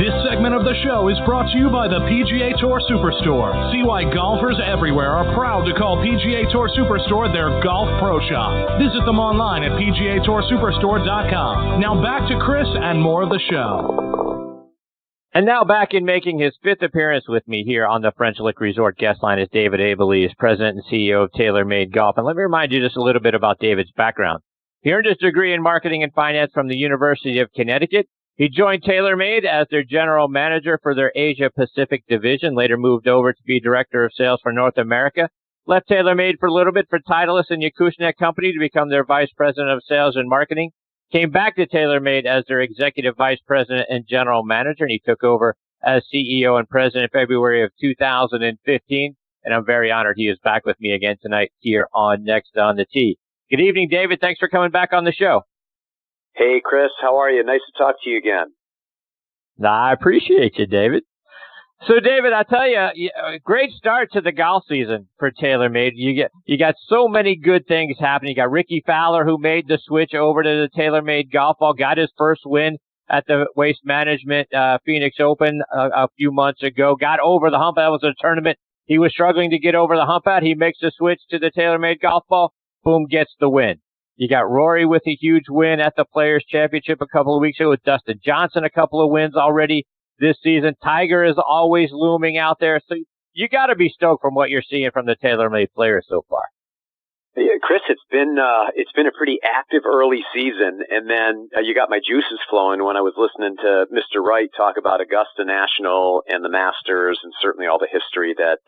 This segment of the show is brought to you by the PGA Tour Superstore. See why golfers everywhere are proud to call PGA Tour Superstore their golf pro shop. Visit them online at PGATourSuperstore.com. Now back to Chris and more of the show. And now back in making his fifth appearance with me here on the French Lick Resort guest line is David Abeles, President and CEO of TaylorMade Golf. And let me remind you just a little bit about David's background. He earned his degree in marketing and finance from the University of Connecticut. He joined TaylorMade as their general manager for their Asia Pacific division, later moved over to be director of sales for North America. Left TaylorMade for a little bit for Titleist and Yakushnet Company to become their vice president of sales and marketing. Came back to TaylorMade as their executive vice president and general manager, and he took over as CEO and president in February of 2015. And I'm very honored he is back with me again tonight here on Next on the Tee. Good evening, David. Thanks for coming back on the show. Hey, Chris. How are you? Nice to talk to you again. I appreciate you, David. So, David, I tell you, a great start to the golf season for TaylorMade. You got so many good things happening. You got Rickie Fowler, who made the switch over to the TaylorMade golf ball, got his first win at the Waste Management Phoenix Open a few months ago, got over the hump. That was a tournament he was struggling to get over the hump at. He makes the switch to the TaylorMade golf ball, boom, gets the win. You got Rory with a huge win at the Players' Championship a couple of weeks ago, with Dustin Johnson a couple of wins already this season. Tiger is always looming out there. So you got to be stoked from what you're seeing from the TaylorMade players so far. Yeah, Chris, it's been a pretty active early season, and then you got my juices flowing when I was listening to Mr. Wright talk about Augusta National and the Masters, and certainly all the history that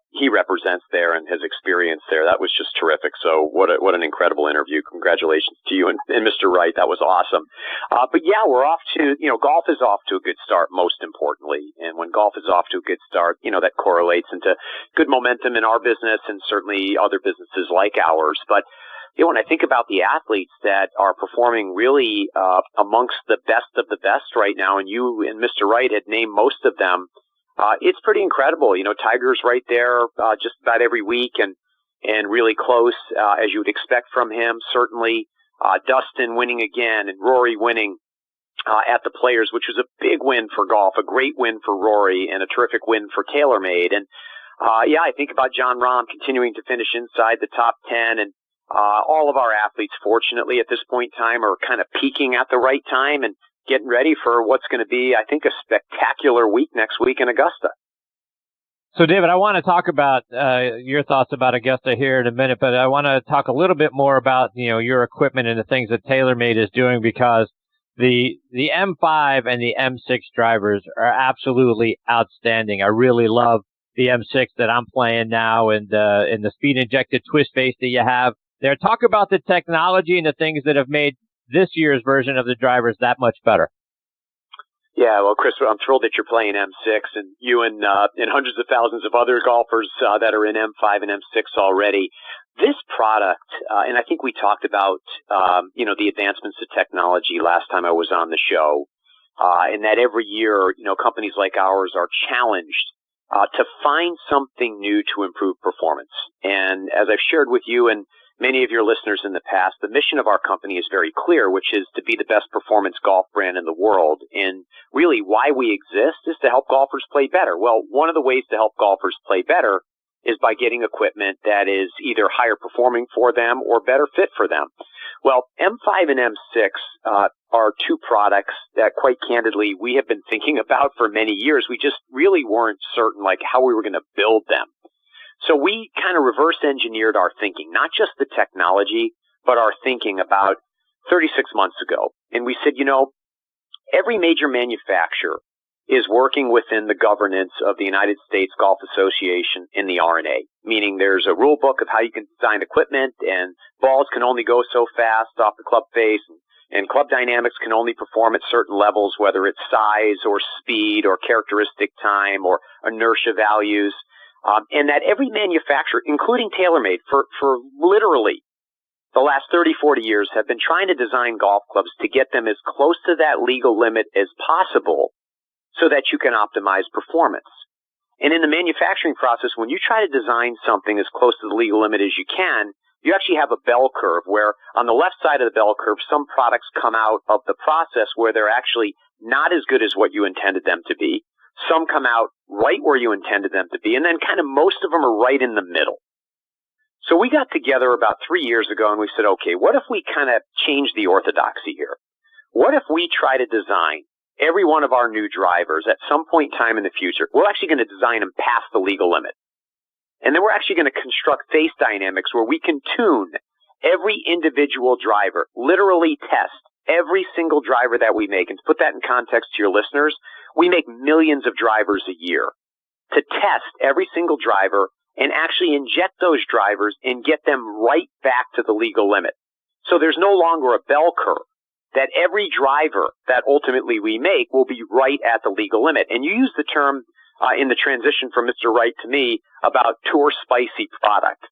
he represents there and his experience there. That was just terrific. So what an incredible interview! Congratulations to you and Mr. Wright. That was awesome. But yeah, we're off to golf is off to a good start. Most importantly, and when golf is off to a good start, that correlates into good momentum in our business and certainly other businesses like ours. But when I think about the athletes that are performing really amongst the best of the best right now, and you and Mr. Wright had named most of them, it's pretty incredible. Tiger's right there just about every week and really close as you would expect from him. Certainly, Dustin winning again and Rory winning at the Players, which was a big win for golf, a great win for Rory, and a terrific win for TaylorMade. And I think about Jon Rahm continuing to finish inside the top 10, and all of our athletes, fortunately, at this point in time, are kind of peaking at the right time and getting ready for what's going to be, I think, a spectacular week next week in Augusta. So, David, I want to talk about your thoughts about Augusta here in a minute, but I want to talk a little bit more about your equipment and the things that TaylorMade is doing, because the M5 and the M6 drivers are absolutely outstanding. I really love the M6 that I'm playing now, and the speed-injected twist face that you have there. Talk about the technology and the things that have made this year's version of the drivers that much better. Yeah, well, Chris, I'm thrilled that you're playing M6, and you and hundreds of thousands of other golfers that are in M5 and M6 already. This product, and I think we talked about, the advancements of technology last time I was on the show, and that every year, companies like ours are challenged to find something new to improve performance. And as I've shared with you and many of your listeners in the past, the mission of our company is very clear, which is to be the best performance golf brand in the world. And really why we exist is to help golfers play better. Well, one of the ways to help golfers play better is by getting equipment that is either higher performing for them or better fit for them. Well, M5 and M6 are two products that, quite candidly, we have been thinking about for many years. We just really weren't certain how we were going to build them. So we kind of reverse engineered our thinking, not just the technology, but our thinking about 36 months ago. And we said, every major manufacturer is working within the governance of the United States Golf Association in the R&A, meaning there's a rule book of how you can design equipment, and balls can only go so fast off the club face, and club dynamics can only perform at certain levels, whether it's size or speed or characteristic time or inertia values, and that every manufacturer, including TaylorMade, for literally the last 30, 40 years, have been trying to design golf clubs to get them as close to that legal limit as possible, so that you can optimize performance. And in the manufacturing process, when you try to design something as close to the legal limit as you can, you actually have a bell curve where on the left side of the bell curve, some products come out of the process where they're actually not as good as what you intended them to be. Some come out right where you intended them to be, and then kind of most of them are right in the middle. So we got together about 3 years ago and we said, okay, what if we kind of change the orthodoxy here? What if we try to design every one of our new drivers at some point in time in the future? We're actually going to design them past the legal limit. And then we're actually going to construct face dynamics where we can tune every individual driver, literally test every single driver that we make. And to put that in context to your listeners, we make millions of drivers a year. To test every single driver and actually inject those drivers and get them right back to the legal limit. So there's no longer a bell curve, that every driver that ultimately we make will be right at the legal limit. And you use the term in the transition from Mr. Wright to me about tour spicy product.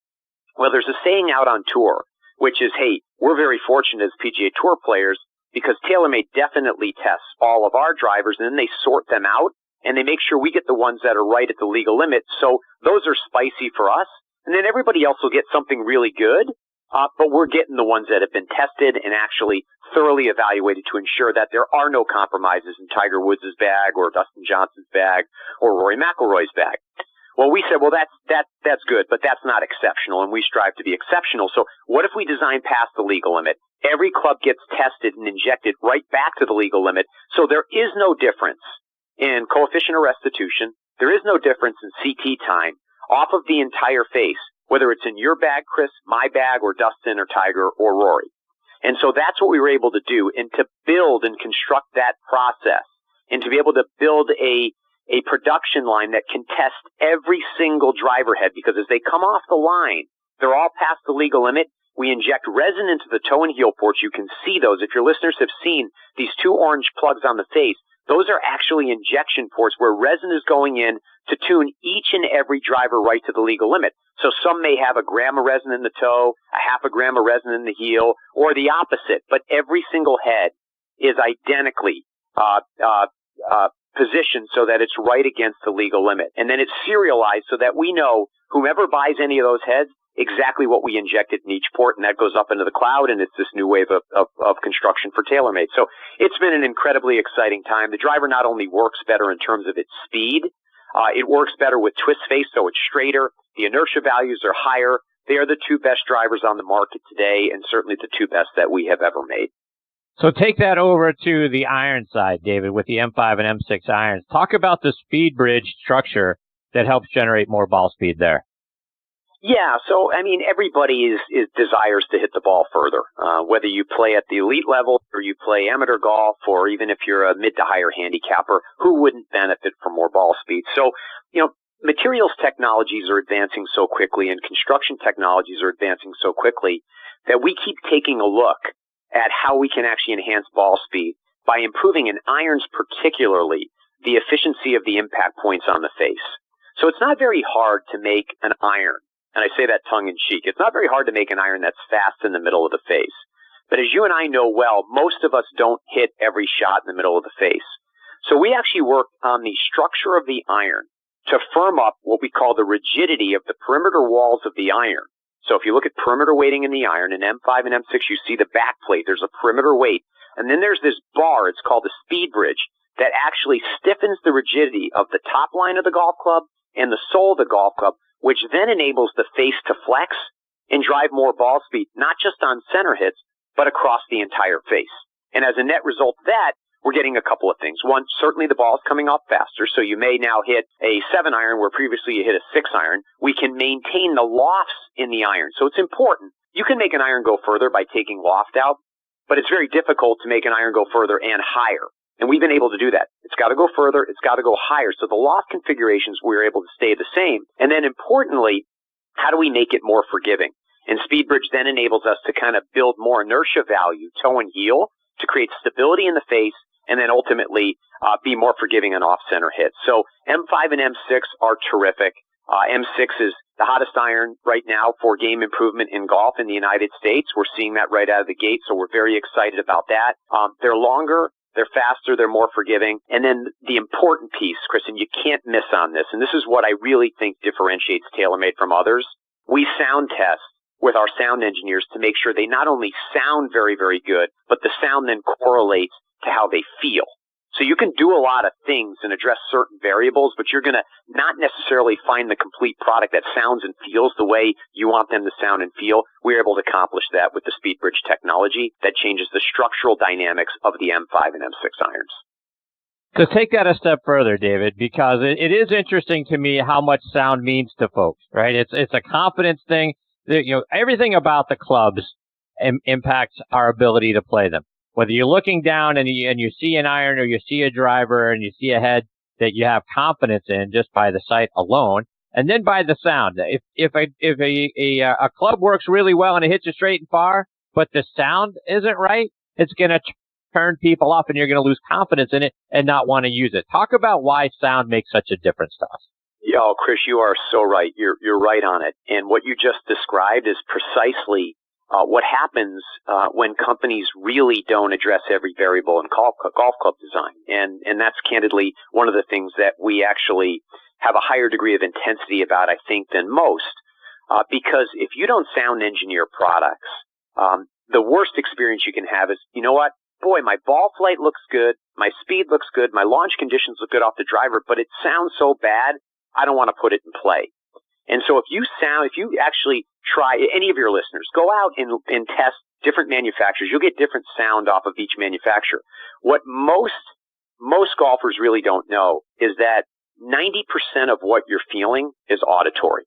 Well, there's a saying out on tour, which is, hey, we're very fortunate as PGA Tour players because TaylorMade definitely tests all of our drivers and then they sort them out and they make sure we get the ones that are right at the legal limit. So those are spicy for us. And then everybody else will get something really good, but we're getting the ones that have been tested and actually thoroughly evaluated to ensure that there are no compromises in Tiger Woods' bag or Dustin Johnson's bag or Rory McIlroy's bag. Well, we said, well, that's good, but that's not exceptional, and we strive to be exceptional. So what if we design past the legal limit? Every club gets tested and injected right back to the legal limit, so there is no difference in coefficient of restitution. There is no difference in CT time off of the entire face, whether it's in your bag, Chris, my bag, or Dustin or Tiger or Rory. And so that's what we were able to do, and to build and construct that process, and to be able to build a production line that can test every single driver head, because as they come off the line, they're all past the legal limit. We inject resin into the toe and heel ports. You can see those. If your listeners have seen these two orange plugs on the face, those are actually injection ports where resin is going in to tune each and every driver right to the legal limit. So some may have a gram of resin in the toe, a half a gram of resin in the heel, or the opposite. But every single head is identically positioned so that it's right against the legal limit. And then it's serialized so that we know whomever buys any of those heads exactly what we injected in each port, and that goes up into the cloud, and it's this new wave of construction for TaylorMade. So it's been an incredibly exciting time. The driver not only works better in terms of its speed, it works better with twist face, so it's straighter. The inertia values are higher. They are the two best drivers on the market today, and certainly the two best that we have ever made. So take that over to the iron side, David, with the M5 and M6 irons. Talk about the speed bridge structure that helps generate more ball speed there. Yeah, so, I mean, everybody desires to hit the ball further, whether you play at the elite level or you play amateur golf, or even if you're a mid to higher handicapper, who wouldn't benefit from more ball speed? So, materials technologies are advancing so quickly and construction technologies are advancing so quickly that we keep taking a look at how we can actually enhance ball speed by improving in irons, particularly the efficiency of the impact points on the face. So it's not very hard to make an iron. And I say that tongue-in-cheek. It's not very hard to make an iron that's fast in the middle of the face. But as you and I know well, most of us don't hit every shot in the middle of the face. So we actually work on the structure of the iron to firm up what we call the rigidity of the perimeter walls of the iron. So if you look at perimeter weighting in the iron, in M5 and M6, you see the back plate. There's a perimeter weight. And then there's this bar, it's called the speed bridge, that actually stiffens the rigidity of the top line of the golf club and the sole of the golf club, which then enables the face to flex and drive more ball speed, not just on center hits, but across the entire face. And as a net result of that, we're getting a couple of things. One, certainly the ball is coming off faster, so you may now hit a 7-iron where previously you hit a 6-iron. We can maintain the lofts in the iron, so it's important. You can make an iron go further by taking loft out, but it's very difficult to make an iron go further and higher. And we've been able to do that. It's got to go further. It's got to go higher. So the loft configurations, we're able to stay the same. And then importantly, how do we make it more forgiving? And SpeedBridge then enables us to kind of build more inertia value, toe and heel, to create stability in the face, and then ultimately be more forgiving on off-center hits. So M5 and M6 are terrific. M6 is the hottest iron right now for game improvement in golf in the United States. We're seeing that right out of the gate, so we're very excited about that. They're longer. They're faster, they're more forgiving. And then the important piece, Chris, and you can't miss on this, and this is what I really think differentiates TaylorMade from others. We sound test with our sound engineers to make sure they not only sound very, very good, but the sound then correlates to how they feel. So you can do a lot of things and address certain variables, but you're going to not necessarily find the complete product that sounds and feels the way you want them to sound and feel. We're able to accomplish that with the SpeedBridge technology that changes the structural dynamics of the M5 and M6 irons. So take that a step further, David, because it is interesting to me how much sound means to folks, right? It's a confidence thing. Everything about the clubs impacts our ability to play them. Whether you're looking down and you see an iron or you see a driver and you see a head that you have confidence in just by the sight alone, and then by the sound. If a club works really well and it hits you straight and far, but the sound isn't right, it's going to turn people off and you're going to lose confidence in it and not want to use it. Talk about why sound makes such a difference to us. Yeah, Chris, you are so right. You're right on it. And what you just described is precisely what happens when companies really don't address every variable in golf club design. And that's candidly one of the things that we actually have a higher degree of intensity about, I think, than most. Because if you don't sound engineer products, the worst experience you can have is, you know what? Boy, my ball flight looks good, my speed looks good, my launch conditions look good off the driver, but it sounds so bad, I don't want to put it in play. And so if you actually try, any of your listeners, go out and test different manufacturers, you'll get different sound off of each manufacturer. What most golfers really don't know is that 90% of what you're feeling is auditory.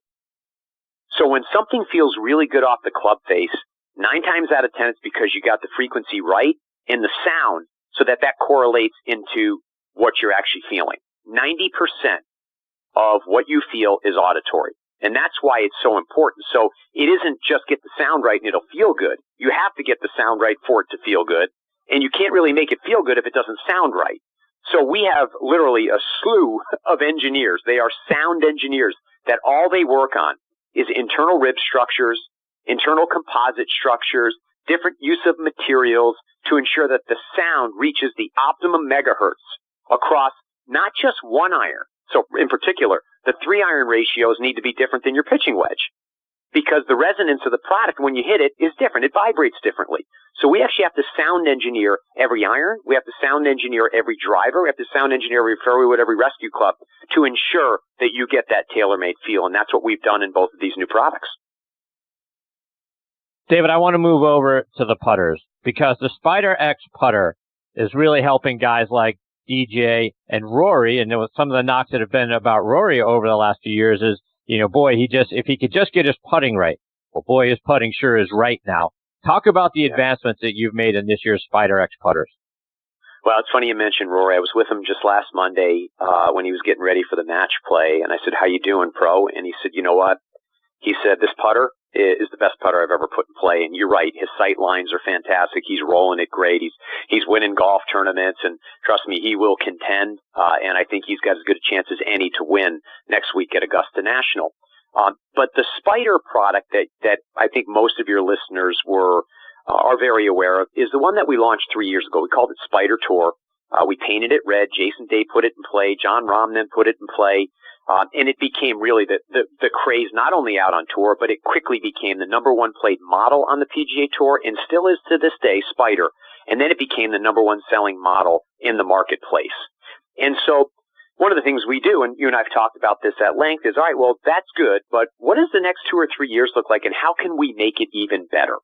So when something feels really good off the club face, 9 times out of 10 it's because you got the frequency right and the sound so that correlates into what you're actually feeling. 90% of what you feel is auditory. And that's why it's so important. So it isn't just get the sound right and it'll feel good. You have to get the sound right for it to feel good. And you can't really make it feel good if it doesn't sound right. So we have literally a slew of engineers. They are sound engineers that all they work on is internal rib structures, internal composite structures, different use of materials to ensure that the sound reaches the optimum megahertz across not just one iron. So in particular, the 3-iron ratios need to be different than your pitching wedge because the resonance of the product when you hit it is different. It vibrates differently. So we actually have to sound engineer every iron. We have to sound engineer every driver. We have to sound engineer every fairway wood, every rescue club to ensure that you get that TaylorMade feel. And that's what we've done in both of these new products. David, I want to move over to the putters because the Spider X putter is really helping guys like DJ and Rory. And some of the knocks that have been about Rory over the last few years is, boy, if he could just get his putting right. Well, boy, his putting sure is right now. Talk about the advancements that you've made in this year's Spider X putters. Well, it's funny you mentioned Rory. I was with him just last Monday when he was getting ready for the match play. And I said, how you doing, pro? And he said, you know what? He said, this putter is the best putter I've ever put in play. And you're right. His sight lines are fantastic. He's rolling it great. He's winning golf tournaments. And trust me, he will contend. And I think he's got as good a chance as any to win next week at Augusta National. But the Spider product that I think most of your listeners are very aware of is the one that we launched 3 years ago. We called it Spider Tour. We painted it red. Jason Day put it in play. Jon Rahm then put it in play. And it became really the craze not only out on tour, but it quickly became the number 1 played model on the PGA Tour and still is to this day, Spider. And then it became the number 1 selling model in the marketplace. And so one of the things we do, and you and I have talked about this at length, is, all right, well, that's good, but what does the next 2 or 3 years look like and how can we make it even better?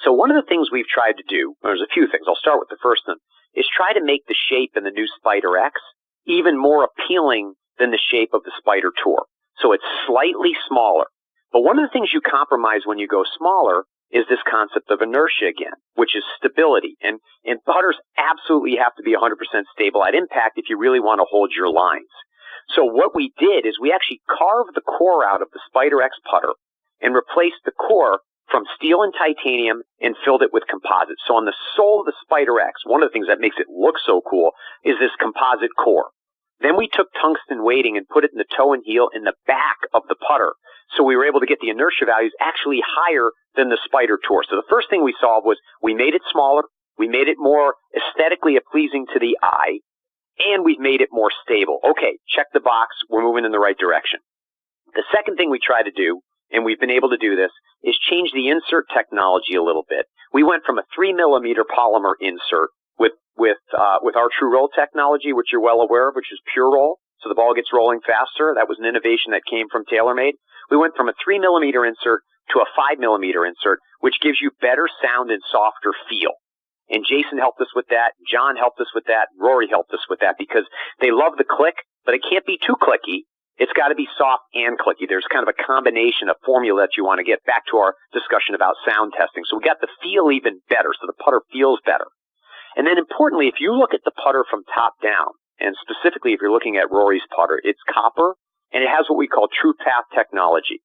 So one of the things we've tried to do, there's a few things, I'll start with the first one, is try to make the shape in the new Spider X even more appealing than the shape of the Spider Tour. So it's slightly smaller. But one of the things you compromise when you go smaller is this concept of inertia again, which is stability. And putters absolutely have to be 100% stable at impact if you really want to hold your lines. So what we did is we actually carved the core out of the Spider X putter and replaced the core from steel and titanium and filled it with composite. So on the sole of the Spider X, one of the things that makes it look so cool is this composite core. Then we took tungsten weighting and put it in the toe and heel in the back of the putter. So we were able to get the inertia values actually higher than the Spider Tour. So the first thing we solved was we made it smaller, we made it more aesthetically pleasing to the eye, and we've made it more stable. Okay, check the box, we're moving in the right direction. The second thing we try to do, and we've been able to do this, is change the insert technology a little bit. We went from a 3 millimeter polymer insert with with our True Roll technology, which you're well aware of, which is Pure Roll. So the ball gets rolling faster. That was an innovation that came from TaylorMade. We went from a 3mm insert to a 5mm insert, which gives you better sound and softer feel. And Jason helped us with that. Jon helped us with that. Rory helped us with that because they love the click, but it can't be too clicky. It's got to be soft and clicky. There's kind of a combination of formula that you want to get back to our discussion about sound testing. So we got the feel even better, so the putter feels better. And then importantly, if you look at the putter from top down, and specifically if you're looking at Rory's putter, it's copper, and it has what we call True Path technology.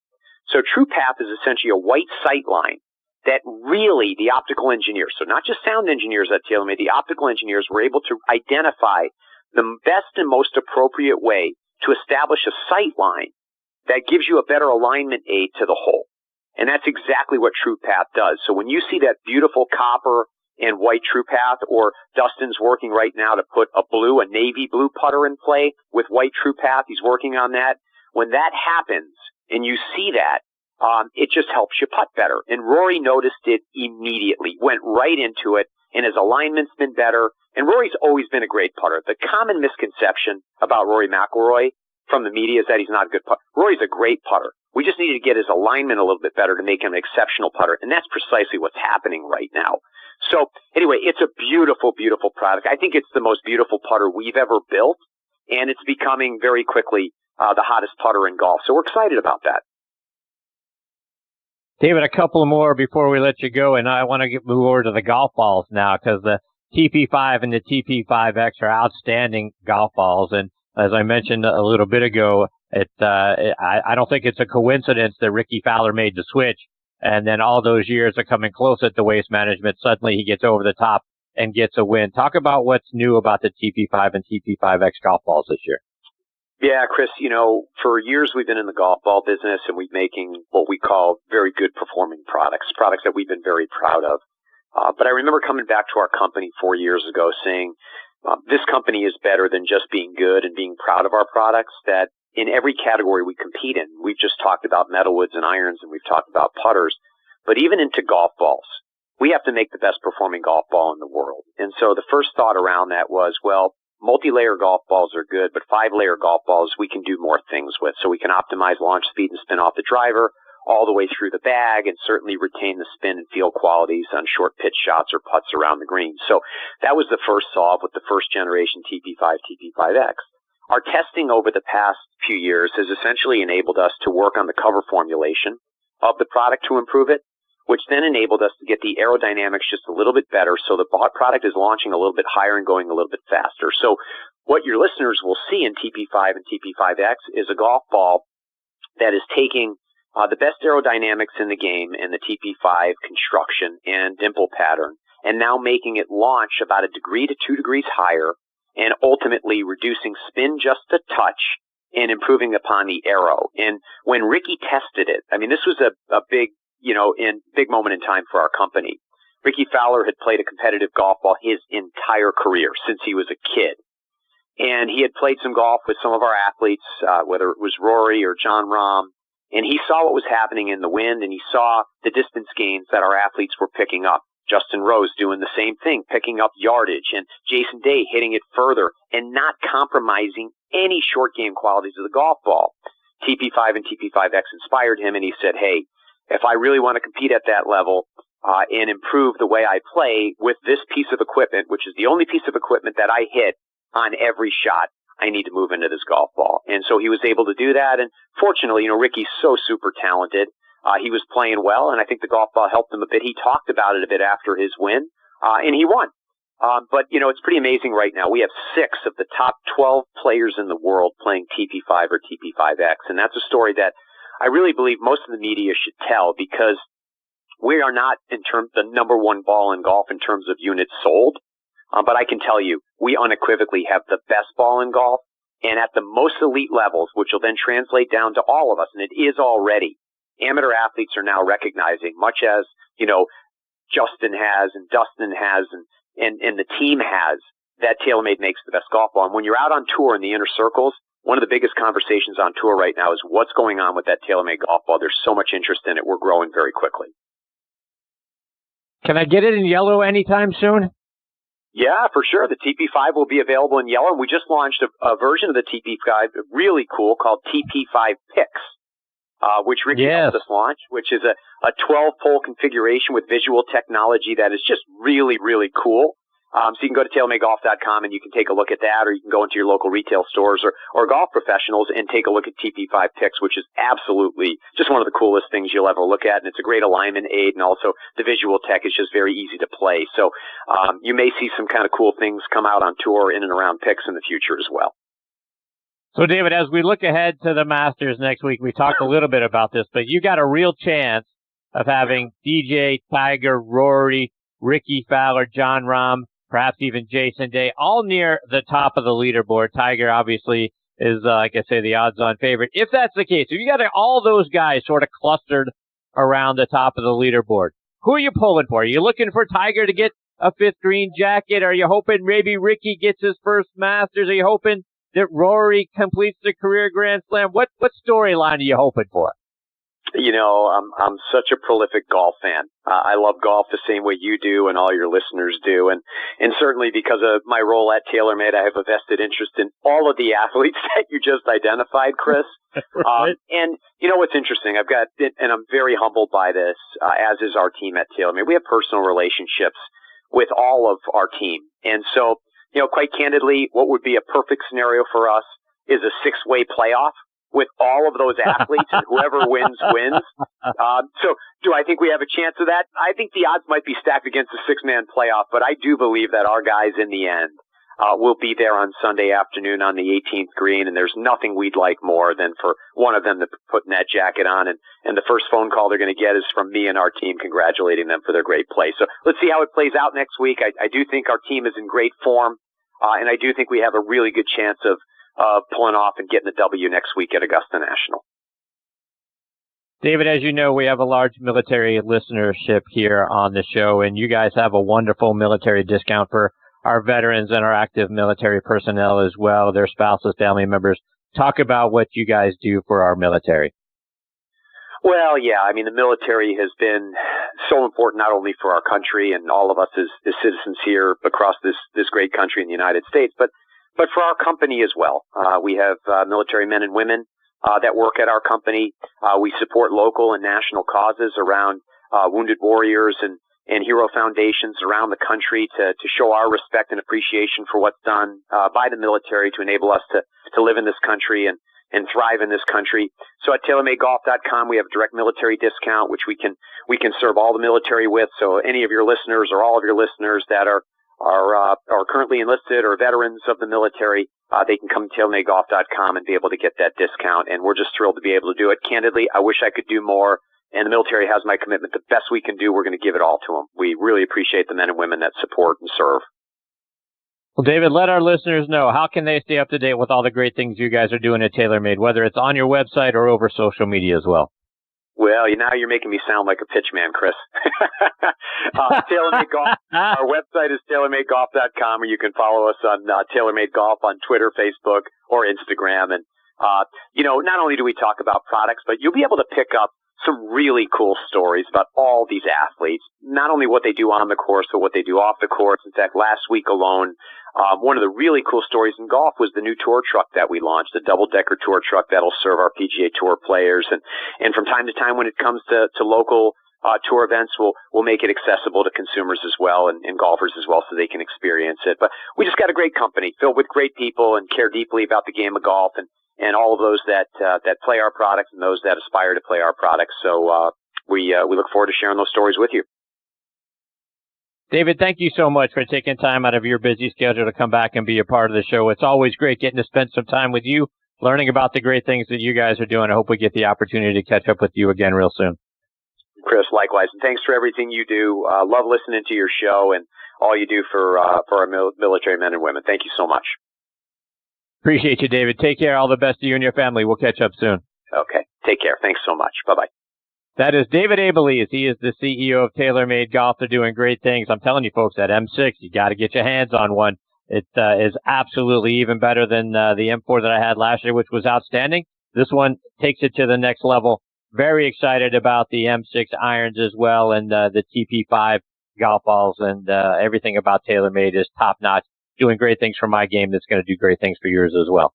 So True Path is essentially a white sight line that really the optical engineers, so not just sound engineers at TaylorMade, the optical engineers were able to identify the best and most appropriate way to establish a sight line that gives you a better alignment aid to the hole. And that's exactly what True Path does. So when you see that beautiful copper and white True Path, or Dustin's working right now to put a navy blue putter in play with white True Path, he's working on that. When that happens and you see that, it just helps you putt better. And Rory noticed it immediately, went right into it, and his alignment's been better. And Rory's always been a great putter. The common misconception about Rory McIlroy from the media is that he's not a good putter. Rory's a great putter. We just need to get his alignment a little bit better to make him an exceptional putter. And that's precisely what's happening right now. So anyway, it's a beautiful, beautiful product. I think it's the most beautiful putter we've ever built, and it's becoming very quickly the hottest putter in golf. So we're excited about that. David, a couple more before we let you go, and I want to move over to the golf balls now because the TP5 and the TP5X are outstanding golf balls. And as I mentioned a little bit ago, I don't think it's a coincidence that Rickie Fowler made the switch. And then all those years of coming close at the Waste Management, suddenly he gets over the top and gets a win. Talk about what's new about the TP5 and TP5X golf balls this year. Yeah, Chris, for years we've been in the golf ball business and we're making what we call very good performing products that we've been very proud of. But I remember coming back to our company 4 years ago saying, this company is better than just being good and being proud of our products, that in every category we compete in, we've just talked about metalwoods and irons and we've talked about putters, but even into golf balls, we have to make the best performing golf ball in the world. And so the first thought around that was, well, multi-layer golf balls are good, but 5-layer golf balls we can do more things with. So we can optimize launch speed and spin off the driver all the way through the bag and certainly retain the spin and feel qualities on short pitch shots or putts around the green. So that was the first solve with the first generation TP5, TP5X. Our testing over the past few years has essentially enabled us to work on the cover formulation of the product to improve it, which then enabled us to get the aerodynamics just a little bit better so the product is launching a little bit higher and going a little bit faster. So what your listeners will see in TP5 and TP5X is a golf ball that is taking the best aerodynamics in the game and the TP5 construction and dimple pattern and now making it launch about 1 degree to 2 degrees higher and ultimately reducing spin just a touch and improving upon the aero. And when Rickie tested it, I mean, this was a big moment in time for our company. Rickie Fowler had played a competitive golf ball his entire career since he was a kid. And he had played some golf with some of our athletes, whether it was Rory or Jon Rahm. And he saw what was happening in the wind, and he saw the distance gains that our athletes were picking up. Justin Rose doing the same thing, picking up yardage, and Jason Day hitting it further and not compromising any short game qualities of the golf ball. TP5 and TP5X inspired him, and he said, hey, if I really want to compete at that level and improve the way I play with this piece of equipment, which is the only piece of equipment that I hit on every shot, I need to move into this golf ball. And so he was able to do that. And fortunately, Rickie's so super talented. He was playing well, and I think the golf ball helped him a bit. He talked about it a bit after his win, and he won. But it's pretty amazing right now. We have 6 of the top 12 players in the world playing TP5 or TP5X, and that's a story that I really believe most of the media should tell because we are not in terms the number one ball in golf in terms of units sold. But I can tell you, we unequivocally have the best ball in golf, and at the most elite levels, which will then translate down to all of us, and it is already. Amateur athletes are now recognizing, much as, Justin has and Dustin has and the team has, that TaylorMade makes the best golf ball. And when you're out on tour in the inner circles, one of the biggest conversations on tour right now is what's going on with that TaylorMade golf ball. There's so much interest in it. We're growing very quickly. Can I get it in yellow anytime soon? Yeah, for sure. The TP5 will be available in yellow, and we just launched a version of the TP5, really cool, called TP5 Picks, which Rickie helped us launch, which is a 12-pole configuration with visual technology that is just really, really cool. So you can go to TaylorMadeGolf.com and you can take a look at that, or you can go into your local retail stores or golf professionals and take a look at TP5 Picks, which is absolutely just one of the coolest things you'll ever look at. And it's a great alignment aid, and also the visual tech is just very easy to play. So you may see some kind of cool things come out on tour in and around Picks in the future as well. So, David, as we look ahead to the Masters next week, we talked a little bit about this, but you got a real chance of having DJ, Tiger, Rory, Rickie Fowler, Jon Rahm, perhaps even Jason Day, all near the top of the leaderboard. Tiger, obviously, is, like I say, the odds-on favorite. If that's the case, if you got all those guys sort of clustered around the top of the leaderboard, who are you pulling for? Are you looking for Tiger to get a fifth green jacket? Are you hoping maybe Rickie gets his first Masters? Are you hoping that Rory completes the career Grand Slam? What storyline are you hoping for? You know, I'm such a prolific golf fan. I love golf the same way you do and all your listeners do. And certainly because of my role at TaylorMade, I have a vested interest in all of the athletes that you just identified, Chris. Right. And you know what's interesting? I've got, and I'm very humbled by this, as is our team at TaylorMade. We have personal relationships with all of our team. And so, you know, quite candidly, what would be a perfect scenario for us is a 6-way playoff with all of those athletes, and whoever wins, wins. So do I think we have a chance of that? I think the odds might be stacked against a 6-man playoff, but I do believe that our guys in the end will be there on Sunday afternoon on the 18th green, and there's nothing we'd like more than for one of them to put that jacket on, and the first phone call they're going to get is from me and our team congratulating them for their great play. So let's see how it plays out next week. I do think our team is in great form, and I do think we have a really good chance of pulling off and getting the W next week at Augusta National. David, as you know, we have a large military listenership here on the show, and you guys have a wonderful military discount for our veterans and our active military personnel as well, their spouses, family members. Talk about what you guys do for our military. Well, yeah, I mean, the military has been so important not only for our country and all of us as citizens here across this great country in the United States, but for our company as well. We have military men and women that work at our company. We support local and national causes around wounded warriors and hero foundations around the country to show our respect and appreciation for what's done by the military to enable us to live in this country and thrive in this country. So at TaylorMadeGolf.com, we have a direct military discount, which we can serve all the military with. So any of your listeners or all of your listeners that are currently enlisted or veterans of the military, they can come to TaylorMadeGolf.com and be able to get that discount. And we're just thrilled to be able to do it. Candidly, I wish I could do more. And the military has my commitment. The best we can do, we're going to give it all to them. We really appreciate the men and women that support and serve. Well, David, let our listeners know, how can they stay up to date with all the great things you guys are doing at TaylorMade, whether it's on your website or over social media as well? Well, now you're making me sound like a pitch man, Chris. TaylorMade Golf. Our website is TaylorMadeGolf.com, or you can follow us on TaylorMade Golf on Twitter, Facebook, or Instagram. And, you know, not only do we talk about products, but you'll be able to pick up some really cool stories about all these athletes, not only what they do on the course, but what they do off the course. In fact, last week alone, one of the really cool stories in golf was the new tour truck that we launched, the double-decker tour truck that'll serve our PGA Tour players. And from time to time, when it comes to local tour events, we'll make it accessible to consumers as well and golfers as well, so they can experience it. But we just got a great company filled with great people and care deeply about the game of golf and all of those that play our products and those that aspire to play our products. So we look forward to sharing those stories with you. David, thank you so much for taking time out of your busy schedule to come back and be a part of the show. It's always great getting to spend some time with you, learning about the great things that you guys are doing. I hope we get the opportunity to catch up with you again real soon. Chris, likewise. And thanks for everything you do. Love listening to your show and all you do for our military men and women. Thank you so much. Appreciate you, David. Take care. All the best to you and your family. We'll catch up soon. Okay. Take care. Thanks so much. Bye-bye. That is David Abeles. He is the CEO of TaylorMade Golf. They're doing great things. I'm telling you, folks, that M6, you got to get your hands on one. It is absolutely even better than the M4 that I had last year, which was outstanding. This one takes it to the next level. Very excited about the M6 irons as well, and the TP5 golf balls, and everything about TaylorMade is top notch. Doing great things for my game that's going to do great things for yours as well.